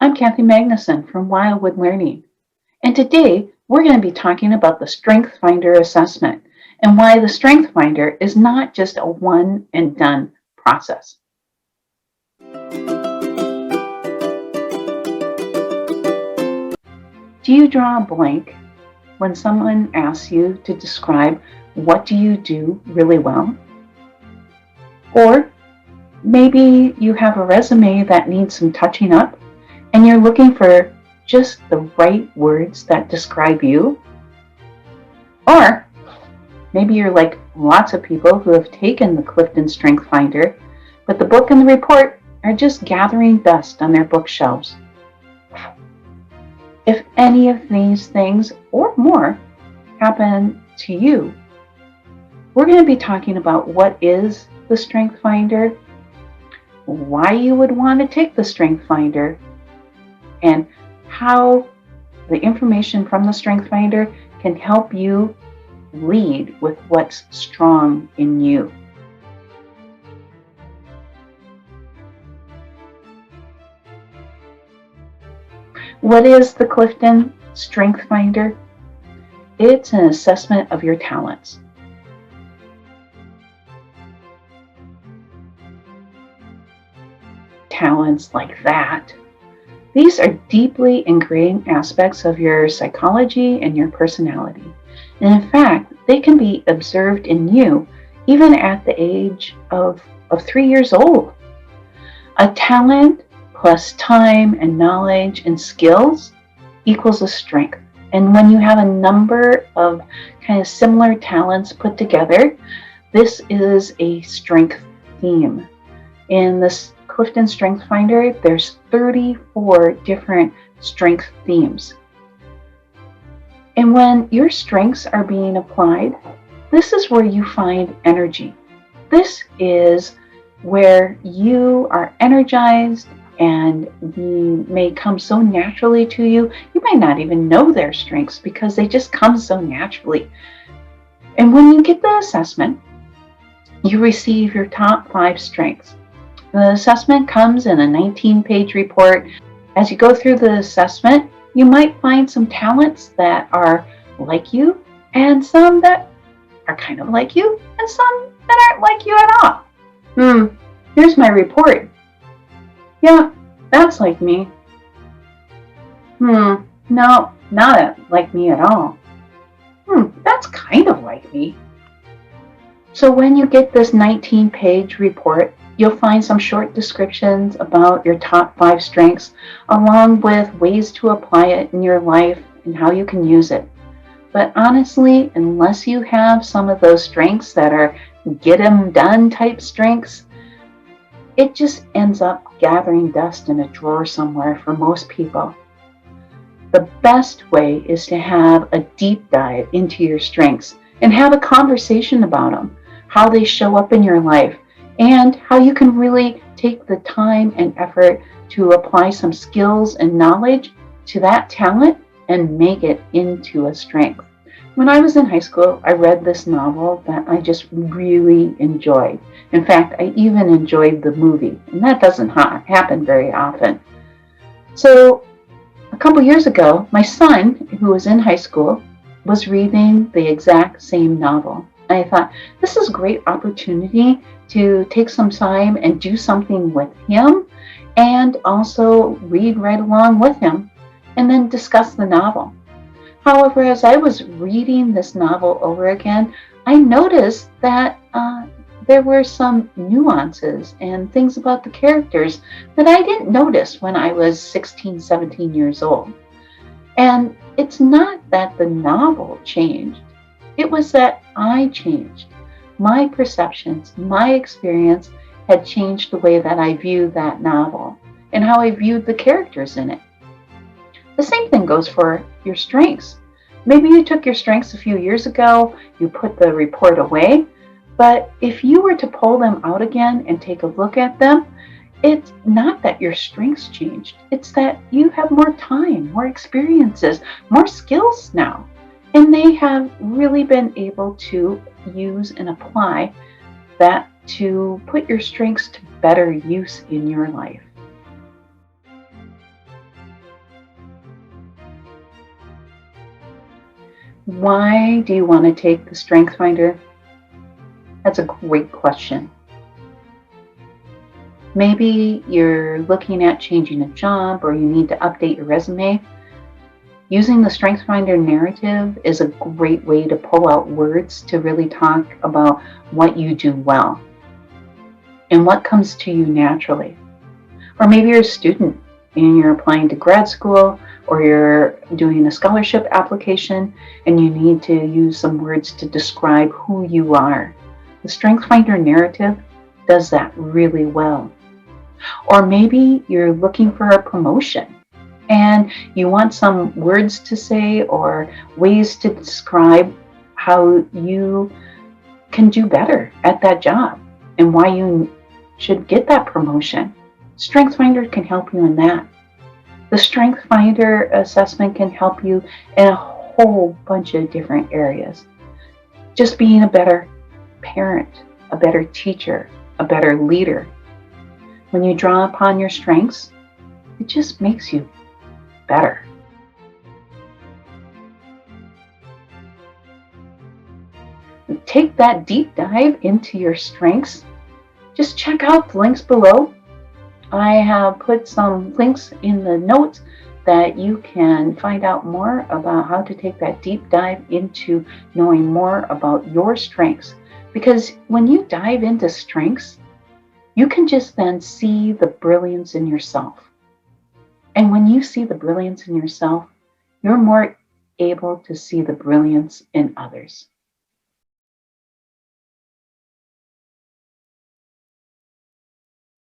I'm Kathy Magnuson from Wildewood Learning, and today we're going to be talking about the Strength Finder assessment and why the Strength Finder is not just a one and done process. Do you draw a blank when someone asks you to describe what do you do really well? Or maybe you have a resume that needs some touching up and you're looking for just the right words that describe you. Or maybe you're like lots of people who have taken the Clifton Strength Finder, but the book and the report are just gathering dust on their bookshelves. If any of these things or more happen to you, we're going to be talking about what is the Strength Finder, why you would want to take the Strength Finder, and how the information from the Strength Finder can help you lead with what's strong in you. What is the Clifton Strength Finder? It's an assessment of your talents. Talents like that. These are deeply ingrained aspects of your psychology and your personality. And in fact, they can be observed in you even at the age of 3 years old. A talent plus time and knowledge and skills equals a strength. And when you have a number of kind of similar talents put together, this is a strength theme. In this Clifton Strength Finder, there's 34 different strength themes. And when your strengths are being applied, this is where you find energy. This is where you are energized and they may come so naturally to you. You might not even know their strengths because they just come so naturally. And when you get the assessment, you receive your top 5 strengths. The assessment comes in a 19-page report. As you go through the assessment, you might find some talents that are like you and some that are kind of like you and some that aren't like you at all. Here's my report. Yeah, that's like me. No, not like me at all. That's kind of like me. So when you get this 19-page report, you'll find some short descriptions about your top 5 strengths, along with ways to apply it in your life and how you can use it. But honestly, unless you have some of those strengths that are get 'em done type strengths, it just ends up gathering dust in a drawer somewhere for most people. The best way is to have a deep dive into your strengths and have a conversation about them, how they show up in your life, and how you can really take the time and effort to apply some skills and knowledge to that talent and make it into a strength. When I was in high school, I read this novel that I just really enjoyed. In fact, I even enjoyed the movie, and that doesn't happen very often. So a couple years ago, my son, who was in high school, was reading the exact same novel. I thought, this is a great opportunity to take some time and do something with him and also read right along with him and then discuss the novel. However, as I was reading this novel over again, I noticed that there were some nuances and things about the characters that I didn't notice when I was 16, 17 years old. And it's not that the novel changed. It was that I changed. My perceptions, my experience had changed the way that I viewed that novel and how I viewed the characters in it. The same thing goes for your strengths. Maybe you took your strengths a few years ago, you put the report away, but if you were to pull them out again and take a look at them, it's not that your strengths changed. It's that you have more time, more experiences, more skills now. And they have really been able to use and apply that to put your strengths to better use in your life. Why do you want to take the Strength Finder? That's a great question. Maybe you're looking at changing a job or you need to update your resume. Using the Strength Finder narrative is a great way to pull out words to really talk about what you do well and what comes to you naturally. Or maybe you're a student and you're applying to grad school or you're doing a scholarship application and you need to use some words to describe who you are. The Strength Finder narrative does that really well. Or maybe you're looking for a promotion and you want some words to say or ways to describe how you can do better at that job and why you should get that promotion. Strength Finder can help you in that. The Strength Finder assessment can help you in a whole bunch of different areas. Just being a better parent, a better teacher, a better leader. When you draw upon your strengths, it just makes you better. Take that deep dive into your strengths. Just check out the links below. I have put some links in the notes that you can find out more about how to take that deep dive into knowing more about your strengths. Because when you dive into strengths, you can just then see the brilliance in yourself. And when you see the brilliance in yourself, you're more able to see the brilliance in others.